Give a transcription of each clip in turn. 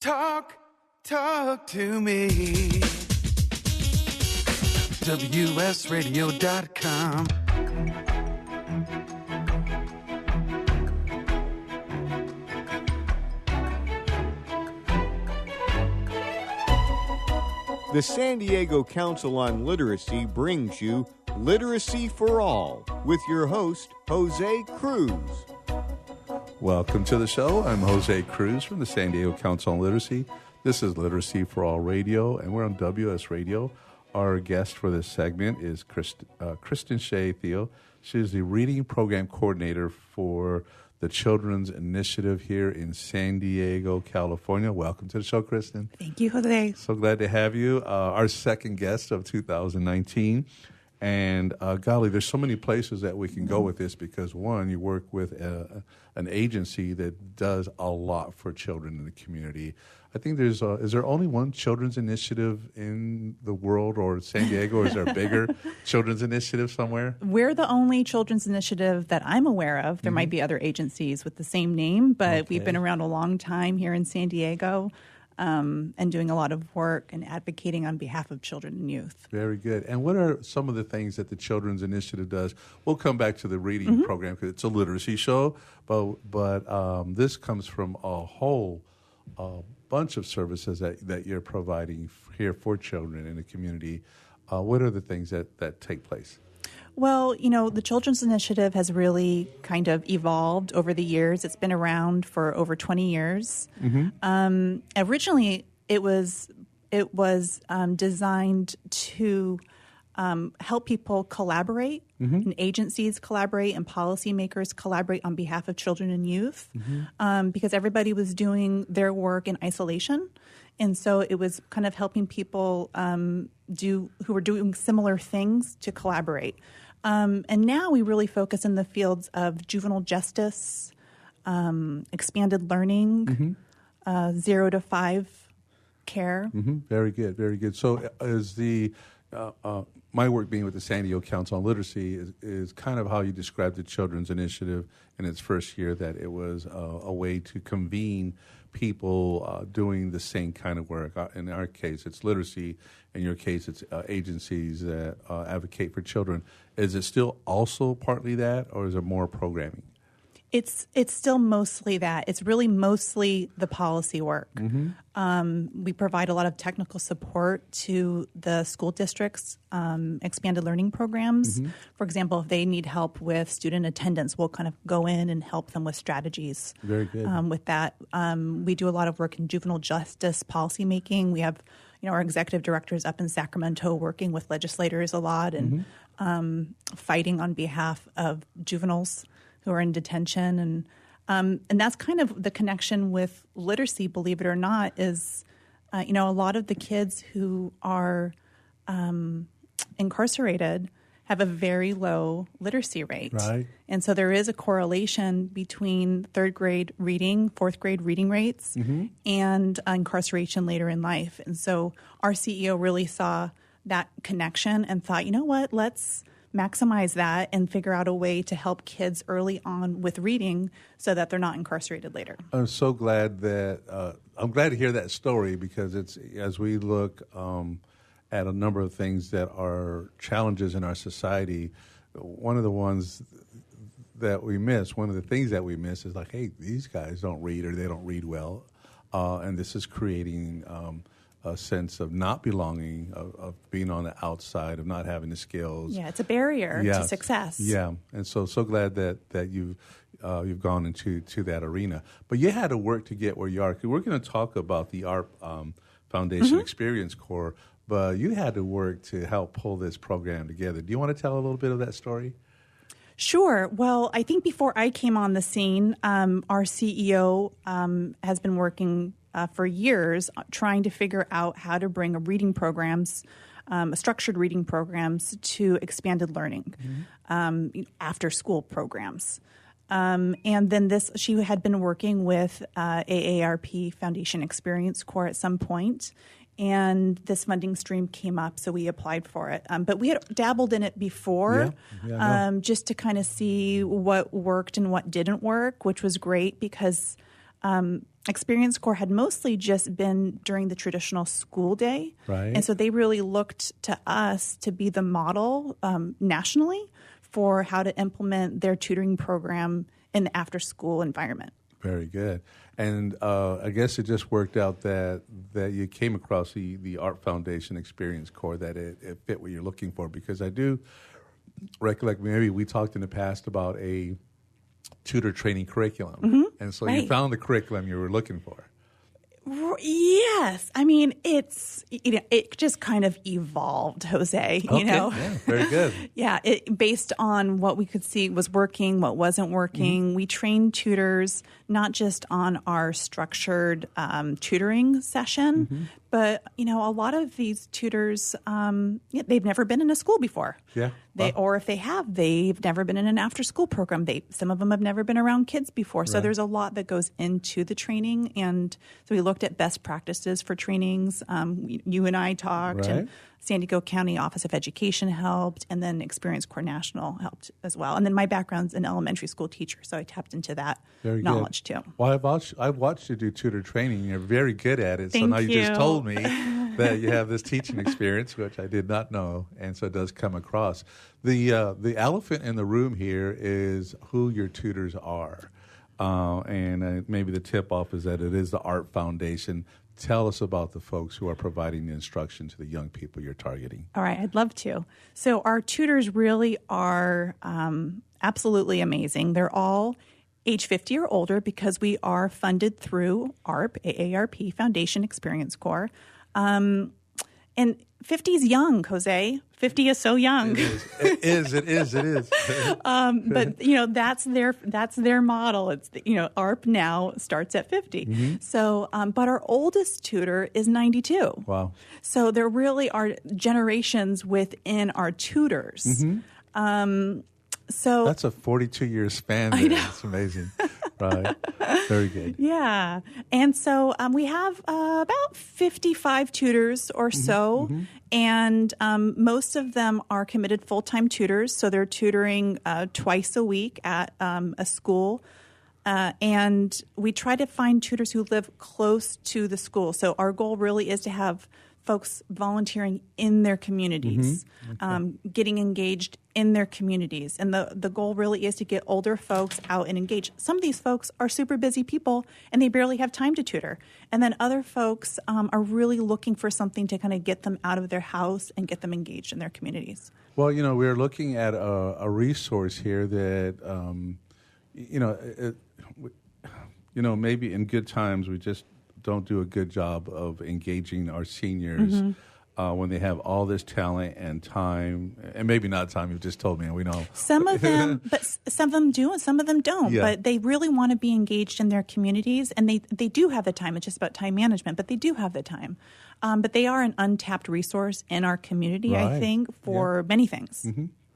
Talk to me. WSRadio.com. The San Diego Council on Literacy brings you Literacy for All with your host, Jose Cruz. Welcome to the show. I'm Jose Cruz from the San Diego Council on Literacy. This is Literacy for All Radio, and we're on WS Radio. Our guest for this segment is Kristin Shea-Thiel. She is the Reading Program Coordinator for the Children's Initiative here in San Diego, California. Welcome to the show, Kristin. Thank you, Jose. So glad to have you. Our second guest of 2019. And golly, there's so many places that we can go with this because, one, you work with an agency that does a lot for children in the community. I think is there only one children's initiative in the world or San Diego, or is there a bigger children's initiative somewhere? We're the only children's initiative that I'm aware of. There might be other agencies with the same name, but we've been around a long time here in San Diego. And doing a lot of work and advocating on behalf of children and youth. Very good. And what are some of the things that the Children's Initiative does? We'll come back to the reading program because it's a literacy show, but this comes from a whole bunch of services that you're providing here for children in the community. What are the things that take place? Well, the Children's Initiative has really kind of evolved over the years. It's been around for over 20 years. Originally, it was designed to help people collaborate, and agencies collaborate, and policymakers collaborate on behalf of children and youth, because everybody was doing their work in isolation. And so it was kind of helping people who were doing similar things to collaborate. And now we really focus in the fields of juvenile justice, expanded learning, 0 to 5 care. Very good, very good. So is my work being with the San Diego Council on Literacy is kind of how you described the Children's Initiative in its first year, that it was a way to convene people doing the same kind of work. In our case, it's literacy. In your case, it's agencies that advocate for children. Is it still also partly that, or is it more programming? It's still mostly that. It's really mostly the policy work. We provide a lot of technical support to the school districts' expanded learning programs. For example, if they need help with student attendance, we'll kind of go in and help them with strategies. Very good. With that. We do a lot of work in juvenile justice policy making. We have our executive directors up in Sacramento working with legislators a lot and fighting on behalf of juveniles who are in detention, and that's kind of the connection with literacy. Believe it or not, is a lot of the kids who are incarcerated have a very low literacy rate, right? And so there is a correlation between third grade reading, fourth grade reading rates, and incarceration later in life. And so our CEO really saw that connection and thought, you know what, let's maximize that and figure out a way to help kids early on with reading so that they're not incarcerated later. I'm so glad that I'm glad to hear that story, because it's, as we look at a number of things that are challenges in our society, one of the things that we miss is like, hey, these guys don't read, or they don't read well, and this is creating a sense of not belonging, of being on the outside, of not having the skills. Yeah, it's a barrier to success. Yeah, and so glad that you've gone into that arena. But you had to work to get where you are. We're going to talk about the AARP Foundation Experience Corps, but you had to work to help pull this program together. Do you want to tell a little bit of that story? Sure. Well, I think before I came on the scene, our CEO has been working for years trying to figure out how to bring reading programs, structured reading programs, to expanded learning, after school programs. And then she had been working with AARP Foundation Experience Corps at some point, and this funding stream came up, so we applied for it. But we had dabbled in it before, just to kind of see what worked and what didn't work, which was great because Experience Corps had mostly just been during the traditional school day. Right. And so they really looked to us to be the model nationally for how to implement their tutoring program in the after-school environment. Very good. And I guess it just worked out that you came across the AARP Foundation Experience Corps, that it fit what you're looking for, because I do recollect maybe we talked in the past about a tutor training curriculum. And so you found the curriculum you were looking for. Yes. I mean, it just kind of evolved, Jose, you know. Yeah, very good. Yeah, based on what we could see was working, what wasn't working. We trained tutors not just on our structured tutoring session, but, you know, a lot of these tutors, they've never been in a school before. Yeah. Or if they have, they've never been in an after-school program. Some of them have never been around kids before. So there's a lot that goes into the training. And so we looked at best practices for trainings. You and I talked, and San Diego County Office of Education helped, and then Experience Corps National helped as well. And then my background's an elementary school teacher, so I tapped into that knowledge too. Well, I've watched you do tutor training. You're very good at it. Thank so now you you. just told me that you have this teaching experience, which I did not know, and so it does come across. The elephant in the room here is who your tutors are. And maybe the tip-off is that it is the AARP Foundation. Tell us about the folks who are providing the instruction to the young people you're targeting. All right, I'd love to. So our tutors really are absolutely amazing. They're all age 50 or older because we are funded through AARP Foundation Experience Corps. And 50 is young, Jose. 50 is so young. It is. But you know, that's their model. It's AARP now starts at 50. So, but our oldest tutor is 92. Wow. So there really are generations within our tutors. So that's a 42-year span. I know. It's amazing. Right. Very good. Yeah. And so we have about 55 tutors or so, and most of them are committed full-time tutors, so they're tutoring twice a week at a school. And we try to find tutors who live close to the school. So our goal really is to have folks volunteering in their communities, getting engaged in their communities. And the goal really is to get older folks out and engaged. Some of these folks are super busy people and they barely have time to tutor. And then other folks are really looking for something to kind of get them out of their house and get them engaged in their communities. Well, you know, we're looking at a resource here that, maybe in good times we just don't do a good job of engaging our seniors when they have all this talent and time, and maybe not time. You've just told me, and we know some of them, but some of them do, and some of them don't. Yeah. But they really want to be engaged in their communities, and they do have the time. It's just about time management, but they do have the time. But they are an untapped resource in our community, Right. I think, for many things.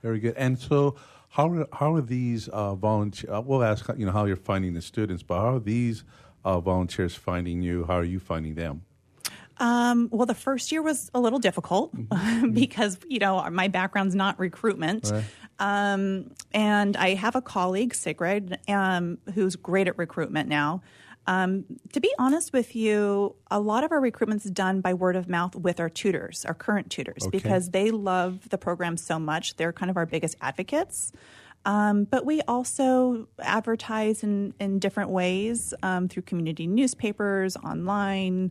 Very good. And so, how are these volunteers? We'll ask how you're finding the students, but how are these volunteers finding you? How are you finding them? Well, the first year was a little difficult because, my background's not recruitment. Right. And I have a colleague, Sigrid, who's great at recruitment now. To be honest with you, a lot of our recruitment's done by word of mouth with our tutors, our current tutors, because they love the program so much. They're kind of our biggest advocates. But we also advertise in different ways through community newspapers, online.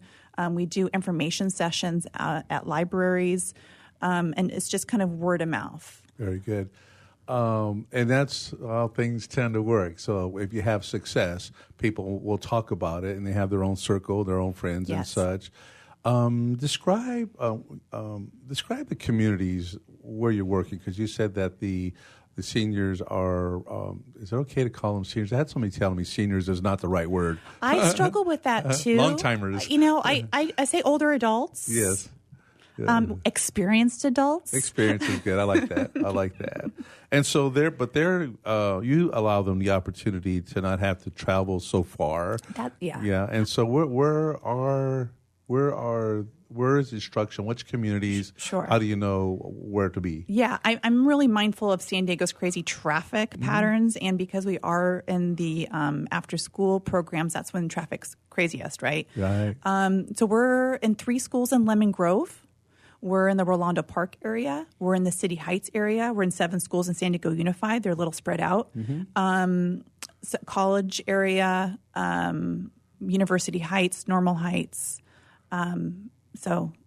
We do information sessions at libraries, and it's just kind of word of mouth. Very good. And that's how things tend to work. So if you have success, people will talk about it, and they have their own circle, their own friends and such. Describe the communities where you're working, because you said that the seniors are, is it okay to call them seniors? I had somebody telling me seniors is not the right word. I struggle with that too. Long-timers. I say older adults. Yes. Experienced adults. Experience is good. I like that. And so you allow them the opportunity to not have to travel so far. Yeah. Yeah. And so where where's the instruction? Which communities? Sure. How do you know where to be? Yeah, I'm really mindful of San Diego's crazy traffic patterns, and because we are in the after-school programs, that's when traffic's craziest, right? Right. So we're in 3 schools in Lemon Grove. We're in the Rolando Park area. We're in the City Heights area. We're in 7 schools in San Diego Unified. They're a little spread out. College area, University Heights, Normal Heights.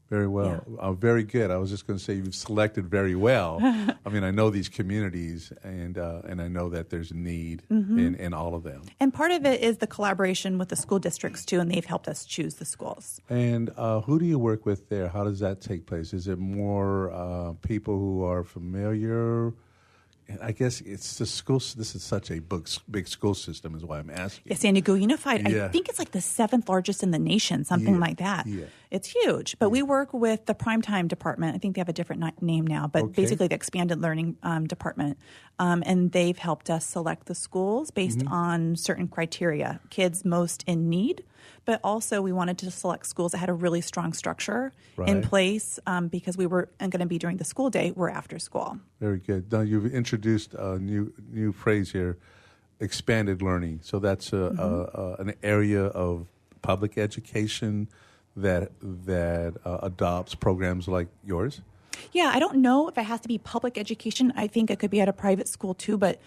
Very well. Yeah. Very good. I was just going to say you've selected very well. I mean, I know these communities, and I know that there's a need in all of them. And part of it is the collaboration with the school districts, too, and they've helped us choose the schools. And who do you work with there? How does that take place? Is it more people who are familiar? I guess it's the school. This is such a big school system is why I'm asking. Yeah, San Diego Unified. Yeah. I think it's like the 7th largest in the nation, something like that. Yeah. It's huge. But we work with the Primetime Department. I think they have a different name now, but basically the Expanded Learning Department. And they've helped us select the schools based on certain criteria, kids most in need. But also we wanted to select schools that had a really strong structure in place because we were going to be during the school day. We're after school. Very good. Now, you've introduced a new phrase here, expanded learning. So that's an area of public education that adopts programs like yours? Yeah, I don't know if it has to be public education. I think it could be at a private school too, but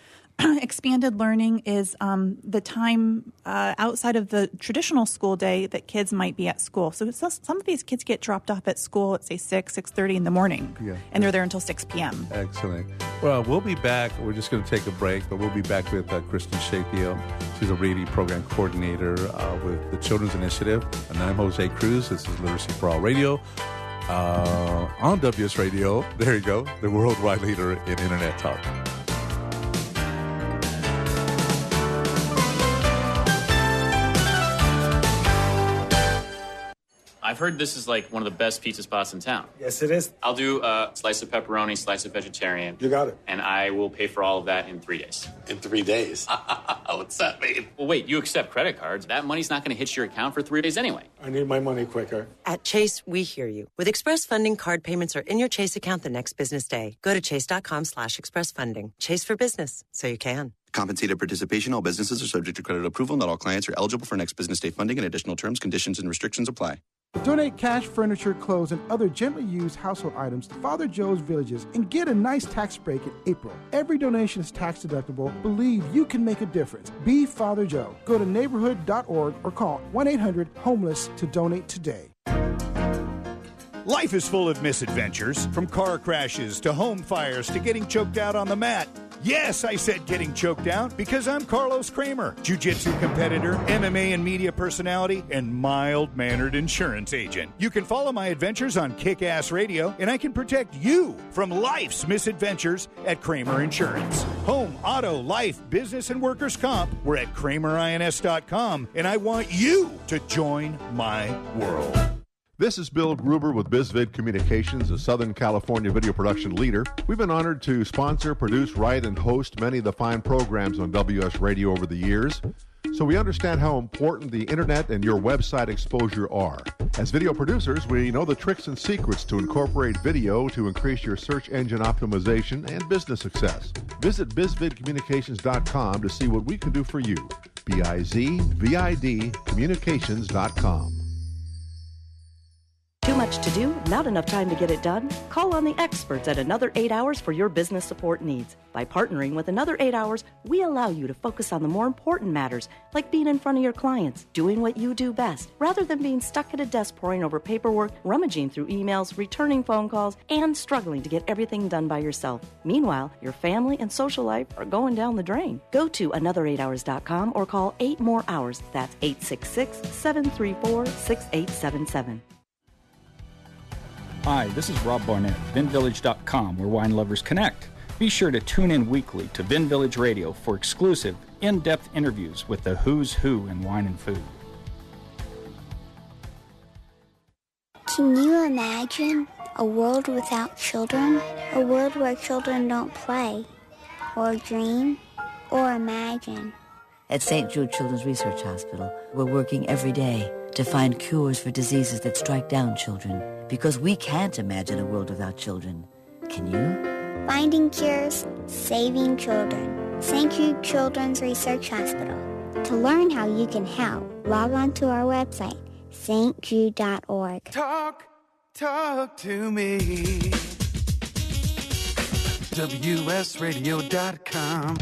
expanded learning is the time outside of the traditional school day that kids might be at school. So some of these kids get dropped off at school at, say, 6:30 in the morning, and they're there until 6 p.m. Excellent. Well, we'll be back. We're just going to take a break, but we'll be back with Kristin Shea-Thiel. She's a reading program coordinator with the Children's Initiative. And I'm Jose Cruz. This is Literacy for All Radio. On WS Radio, there you go, the worldwide leader in Internet talk. I've heard this is like one of the best pizza spots in town. Yes, it is. I'll do a slice of pepperoni, slice of vegetarian. You got it. And I will pay for all of that in 3 days. In 3 days? What's that mean? Well, wait, you accept credit cards. That money's not going to hit your account for 3 days anyway. I need my money quicker. At Chase, we hear you. With Express Funding, card payments are in your Chase account the next business day. Go to chase.com/expressfunding. Chase for business, so you can. Compensated participation. All businesses are subject to credit approval. Not all clients are eligible for next business day funding, and additional terms, conditions, and restrictions apply. Donate cash, furniture, clothes, and other gently used household items to Father Joe's Villages and get a nice tax break in April. Every donation is tax deductible. Believe you can make a difference. Be Father Joe. Go to neighborhood.org or call 1-800-HOMELESS to donate today. Life is full of misadventures, from car crashes to home fires to getting choked out on the mat. Yes, I said getting choked out because I'm Carlos Kramer, jiu-jitsu competitor, MMA and media personality, and mild-mannered insurance agent. You can follow my adventures on Kick-Ass Radio, and I can protect you from life's misadventures at Kramer Insurance. Home, auto, life, business, and workers' comp. We're at KramerINS.com, and I want you to join my world. This is Bill Gruber with BizVid Communications, a Southern California video production leader. We've been honored to sponsor, produce, write, and host many of the fine programs on WS Radio over the years. So we understand how important the internet and your website exposure are. As video producers, we know the tricks and secrets to incorporate video to increase your search engine optimization and business success. Visit bizvidcommunications.com to see what we can do for you. BIZVID communications.com. Too much to do? Not enough time to get it done? Call on the experts at Another 8 Hours for your business support needs. By partnering with Another 8 Hours, we allow you to focus on the more important matters, like being in front of your clients, doing what you do best, rather than being stuck at a desk poring over paperwork, rummaging through emails, returning phone calls, and struggling to get everything done by yourself. Meanwhile, your family and social life are going down the drain. Go to another8hours.com or call 8 more hours. That's 866-734-6877. Hi, this is Rob Barnett, VinVillage.com, where wine lovers connect. Be sure to tune in weekly to Vin Village Radio for exclusive, in-depth interviews with the who's who in wine and food. Can you imagine a world without children? A world where children don't play, or dream, or imagine? At St. Jude Children's Research Hospital, we're working every day to find cures for diseases that strike down children. Because we can't imagine a world without children. Can you? Finding cures, saving children. St. Jude Children's Research Hospital. To learn how you can help, log on to our website, stjude.org. Talk to me. WSRadio.com.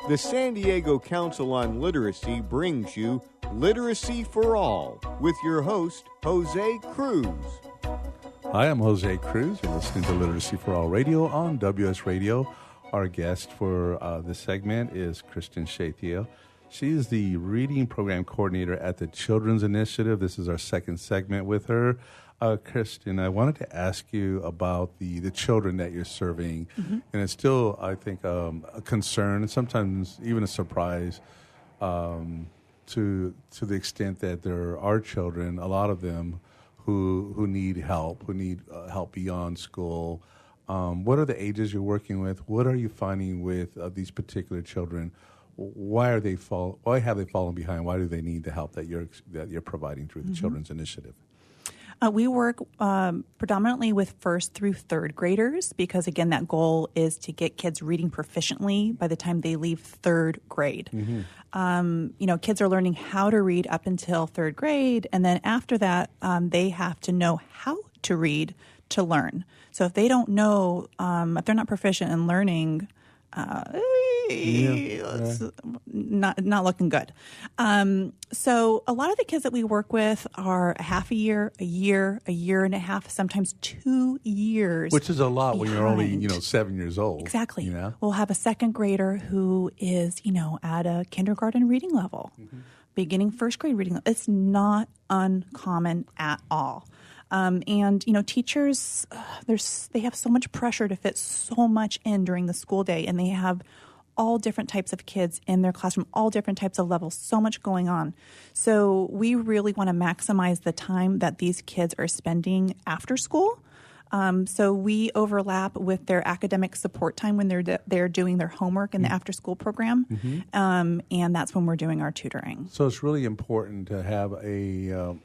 The San Diego Council on Literacy brings you Literacy for All with your host, Jose Cruz. Hi, I'm Jose Cruz. You're listening to Literacy for All Radio on WS Radio. Our guest for this segment is Kristin Shea-Thiel. She is the Reading Program Coordinator at the Children's Initiative. This is our second segment with her. Kristin, I wanted to ask you about the children that you're serving. Mm-hmm. And it's still, I think, a concern and sometimes even a surprise to the extent that there are children, a lot of them, who need help, who need help beyond school. What are the ages you're working with? What are you finding with these particular children? Why have they fallen behind? Why do they need the help that you're providing through the mm-hmm. Children's Initiative? We work predominantly with first through third graders because, again, that goal is to get kids reading proficiently by the time they leave third grade. Mm-hmm. Kids are learning how to read up until third grade, and then after that, they have to know how to read to learn. So if they don't know, if they're not proficient in learning, it's not looking good. So a lot of the kids that we work with are a half a year and a half, sometimes 2 years. Which is a lot behind. When you're only, 7 years old. Exactly. You know? We'll have a second grader who is, at a kindergarten reading level, mm-hmm. beginning first grade reading level. It's not uncommon at all. Teachers, they have so much pressure to fit so much in during the school day, and they have all different types of kids in their classroom, all different types of levels, so much going on. So we really want to maximize the time that these kids are spending after school. So we overlap with their academic support time when they're doing their homework in the after-school program, mm-hmm. And that's when we're doing our tutoring. So it's really important to have a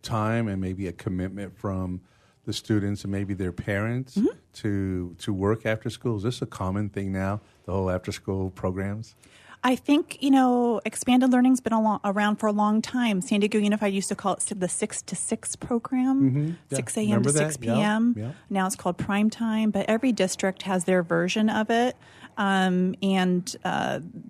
time and maybe a commitment from the students and maybe their parents mm-hmm. to work after school. Is this a common thing now, the whole after-school programs? I think, expanded learning's been around for a long time. San Diego Unified used to call it the 6 to 6 program, mm-hmm. yeah. 6 a.m. to 6 p.m. Yeah. Now it's called prime time, but every district has their version of it. And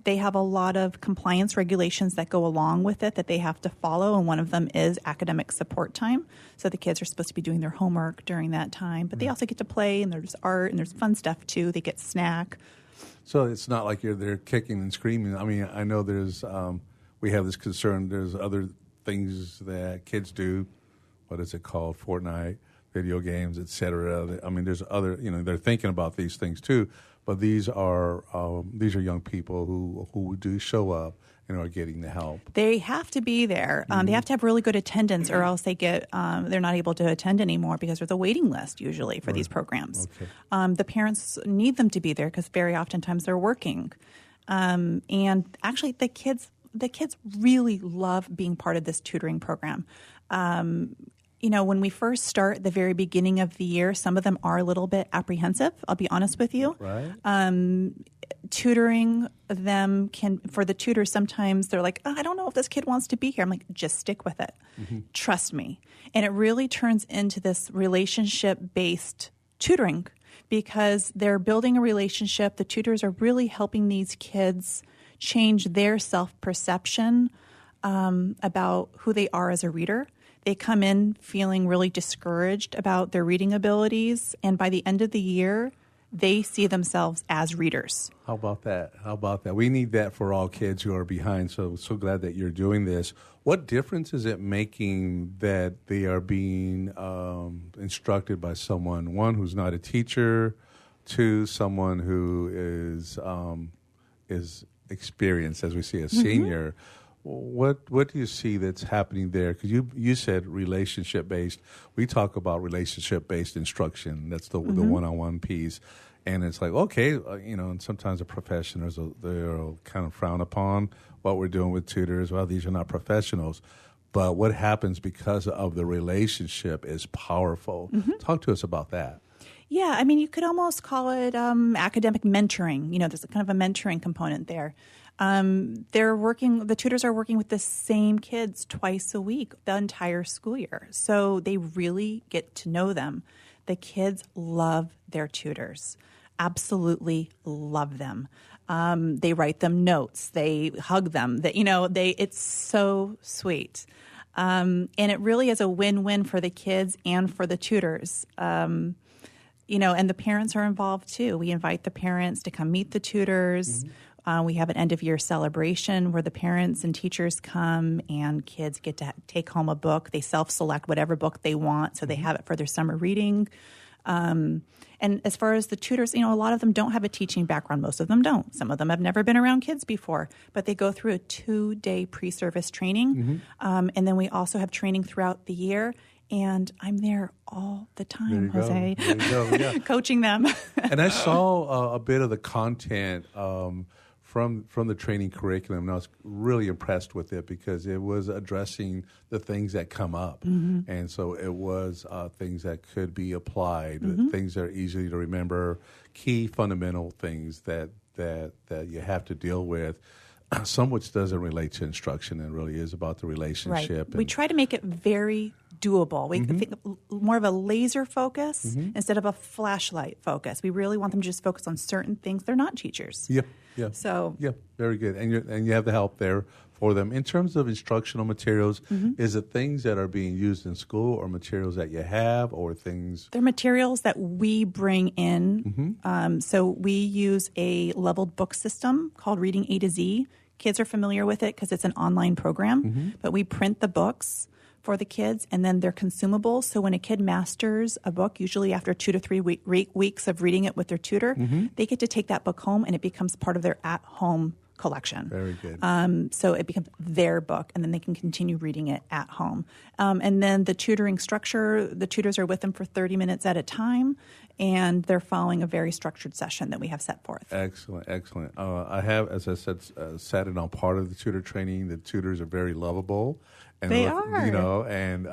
they have a lot of compliance regulations that go along with it that they have to follow, and one of them is academic support time. So the kids are supposed to be doing their homework during that time, but they also get to play, and there's art, and there's fun stuff too. They get snack. So it's not like they're kicking and screaming. I mean, I know we have this concern. There's other things that kids do. What is it called? Fortnite, video games, etc. I mean, there's other. They're thinking about these things too. But these are young people who do show up and are getting the help. They have to be there. They have to have really good attendance, or else they're not able to attend anymore because there's a waiting list usually for these programs. Okay. The parents need them to be there because very oftentimes they're working, and actually the kids really love being part of this tutoring program. When we first start at the very beginning of the year, some of them are a little bit apprehensive, I'll be honest with you. Right. Tutoring them for the tutors, sometimes they're like, I don't know if this kid wants to be here. I'm like, just stick with it. Mm-hmm. Trust me. And it really turns into this relationship-based tutoring because they're building a relationship. The tutors are really helping these kids change their self-perception about who they are as a reader. They come in feeling really discouraged about their reading abilities, and by the end of the year, they see themselves as readers. How about that? We need that for all kids who are behind, so glad that you're doing this. What difference is it making that they are being instructed by someone, one, who's not a teacher, two, someone who is experienced, as we see, a senior? Mm-hmm. What do you see that's happening there? Because you said relationship-based. We talk about relationship-based instruction. That's the one-on-one piece. And it's like, okay, and sometimes the professionals, they're kind of frown upon what we're doing with tutors. Well, these are not professionals. But what happens because of the relationship is powerful. Talk to us about that. Yeah, I mean, you could almost call it academic mentoring. There's a kind of a mentoring component there. The tutors are working with the same kids twice a week, the entire school year. So they really get to know them. The kids love their tutors, absolutely love them. They write them notes. They hug them. It's so sweet. And it really is a win-win for the kids and for the tutors. And the parents are involved too. We invite the parents to come meet the tutors. We have an end-of-year celebration where the parents and teachers come and kids get to take home a book. They self-select whatever book they want, so they have it for their summer reading. And as far as the tutors, a lot of them don't have a teaching background. Most of them don't. Some of them have never been around kids before, but they go through a 2-day pre-service training. And then we also have training throughout the year. And I'm there all the time, Jose, There you go. Yeah. coaching them. And I saw a bit of the content from the training curriculum, and I was really impressed with it because it was addressing the things that come up. And so it was things that could be applied, things that are easy to remember, key fundamental things that you have to deal with. Some which doesn't relate to instruction and really is about the relationship. Right. We try to make it very doable. We think more of a laser focus instead of a flashlight focus. We really want them to just focus on certain things. They're not teachers. Yeah. So very good. And you have the help there for them. In terms of instructional materials, is it things that are being used in school or materials that you have or things? They're materials that we bring in. So we use a leveled book system called Reading A to Z. Kids are familiar with it because it's an online program, but we print the books for the kids, and then they're consumable. So when a kid masters a book, usually after 2 to 3 weeks of reading it with their tutor, they get to take that book home, and it becomes part of their at-home collection. Very good. So it becomes their book, and then they can continue reading it at home. And then the tutoring structure, the tutors are with them for 30 minutes at a time, and they're following a very structured session that we have set forth. Excellent. I have, as I said, sat in on part of the tutor training. The tutors are very lovable. And they are. And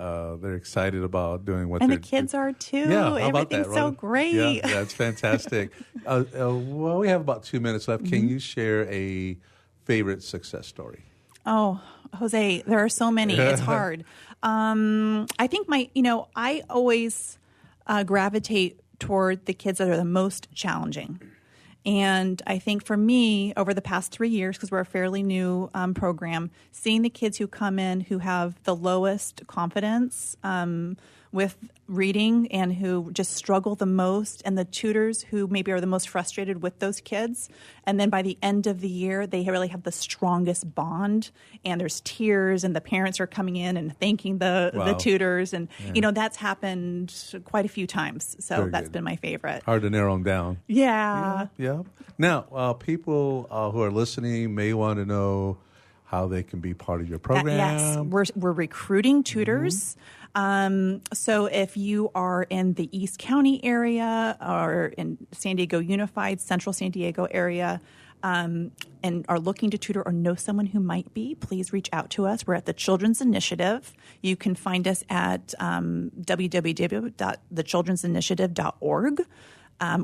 they're excited about doing what and they're the kids are too. Yeah, how about Everything's that, so right? great. Yeah, that's fantastic. Well, we have about 2 minutes left. Can you share a favorite success story? Oh, Jose, there are so many. It's hard. I think I always gravitate toward the kids that are the most challenging. And I think for me, over the past 3 years, because we're a fairly new program, seeing the kids who come in who have the lowest confidence with reading and who just struggle the most, and the tutors who maybe are the most frustrated with those kids. And then by the end of the year, they really have the strongest bond, and there's tears, and the parents are coming in and thanking the tutors. And, that's happened quite a few times. So Very that's good. been my favorite. Hard to narrow them down. Yeah. Now, people who are listening may want to know how they can be part of your program. Yes, we're recruiting tutors. So if you are in the East County area or in San Diego Unified, Central San Diego area, and are looking to tutor or know someone who might be, please reach out to us. We're at the Children's Initiative. You can find us at www.thechildren'sinitiative.org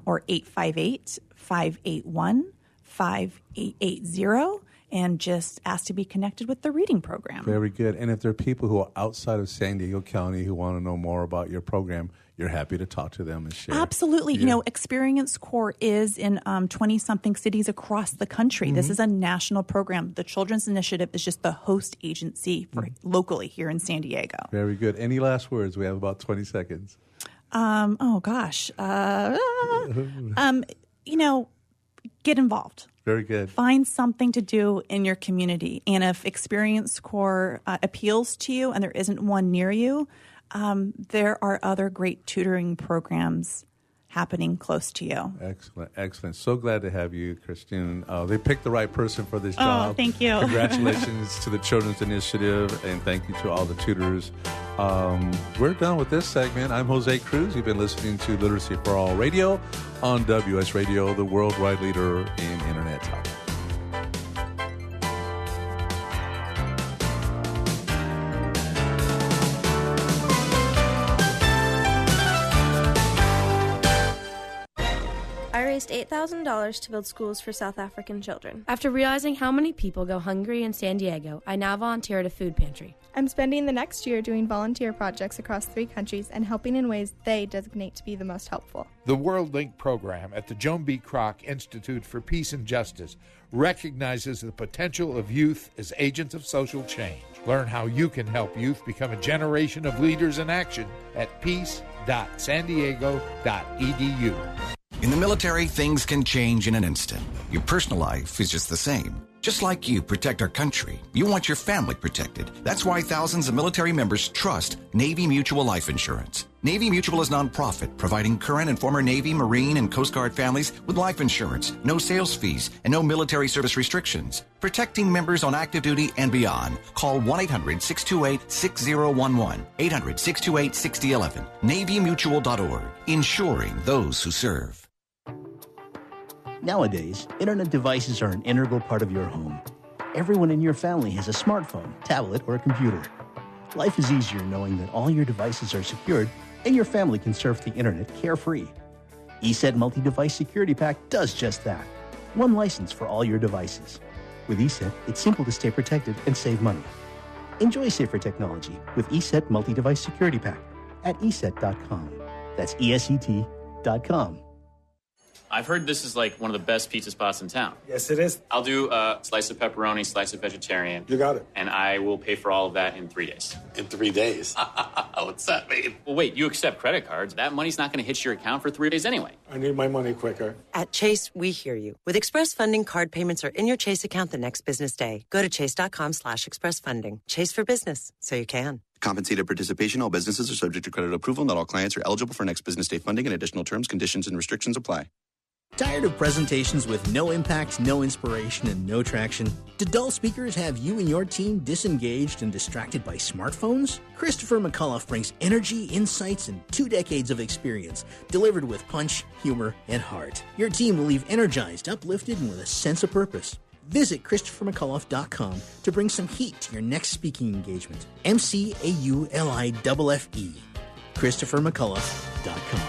or 858-581-5880. And just ask to be connected with the reading program. Very good. And if there are people who are outside of San Diego County who want to know more about your program, you're happy to talk to them and share. Absolutely. Yeah. Experience Corps is in 20-something cities across the country. This is a national program. The Children's Initiative is just the host agency for locally here in San Diego. Very good. Any last words? We have about 20 seconds. Get involved. Very good. Find something to do in your community. And if Experience Corps appeals to you and there isn't one near you, there are other great tutoring programs happening close to you. Excellent, excellent. So glad to have you, Kristin. They picked the right person for this job. Oh, thank you. Congratulations to the Children's Initiative, and thank you to all the tutors. We're done with this segment. I'm Jose Cruz. You've been listening to Literacy for All Radio on WS Radio, the worldwide leader in Internet talk. I raised $8,000 to build schools for South African children. After realizing how many people go hungry in San Diego, I now volunteer at a food pantry. I'm spending the next year doing volunteer projects across 3 countries and helping in ways they designate to be the most helpful. The World Link program at the Joan B. Kroc Institute for Peace and Justice recognizes the potential of youth as agents of social change. Learn how you can help youth become a generation of leaders in action at peace.sandiego.edu. In the military, things can change in an instant. Your personal life is just the same. Just like you protect our country, you want your family protected. That's why thousands of military members trust Navy Mutual Life Insurance. Navy Mutual is nonprofit, providing current and former Navy, Marine, and Coast Guard families with life insurance, no sales fees, and no military service restrictions. Protecting members on active duty and beyond. Call 1-800-628-6011, 800-628-6011, NavyMutual.org, insuring those who serve. Nowadays, internet devices are an integral part of your home. Everyone in your family has a smartphone, tablet, or a computer. Life is easier knowing that all your devices are secured and your family can surf the internet carefree. ESET Multi-Device Security Pack does just that. One license for all your devices. With ESET, it's simple to stay protected and save money. Enjoy safer technology with ESET Multi-Device Security Pack at ESET.com. That's ESET.com. I've heard this is like one of the best pizza spots in town. Yes, it is. I'll do a slice of pepperoni, slice of vegetarian. You got it. And I will pay for all of that in 3 days. In 3 days? What's that mean? Well, wait, you accept credit cards. That money's not going to hit your account for 3 days anyway. I need my money quicker. At Chase, we hear you. With Express Funding, card payments are in your Chase account the next business day. Go to chase.com/expressfunding. Chase for business, so you can. Compensated participation. All businesses are subject to credit approval. Not all clients are eligible for next business day funding, and additional terms, conditions, and restrictions apply. Tired of presentations with no impact, no inspiration, and no traction? Do dull speakers have you and your team disengaged and distracted by smartphones? Christopher McAuliffe brings energy, insights, and 2 decades of experience, delivered with punch, humor, and heart. Your team will leave energized, uplifted, and with a sense of purpose. Visit ChristopherMcAuliffe.com to bring some heat to your next speaking engagement. McAuliffe. ChristopherMcAuliffe.com.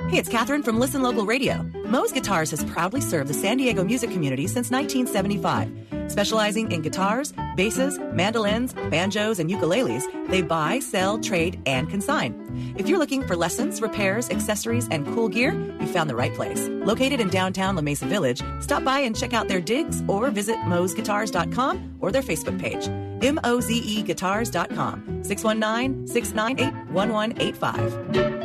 Hey, it's Catherine from Listen Local Radio. Moe's Guitars has proudly served the San Diego music community since 1975. Specializing in guitars, basses, mandolins, banjos, and ukuleles, they buy, sell, trade, and consign. If you're looking for lessons, repairs, accessories, and cool gear, you found the right place. Located in downtown La Mesa Village, stop by and check out their digs or visit moesguitars.com or their Facebook page. MOZEguitars.com, 619-698-1185.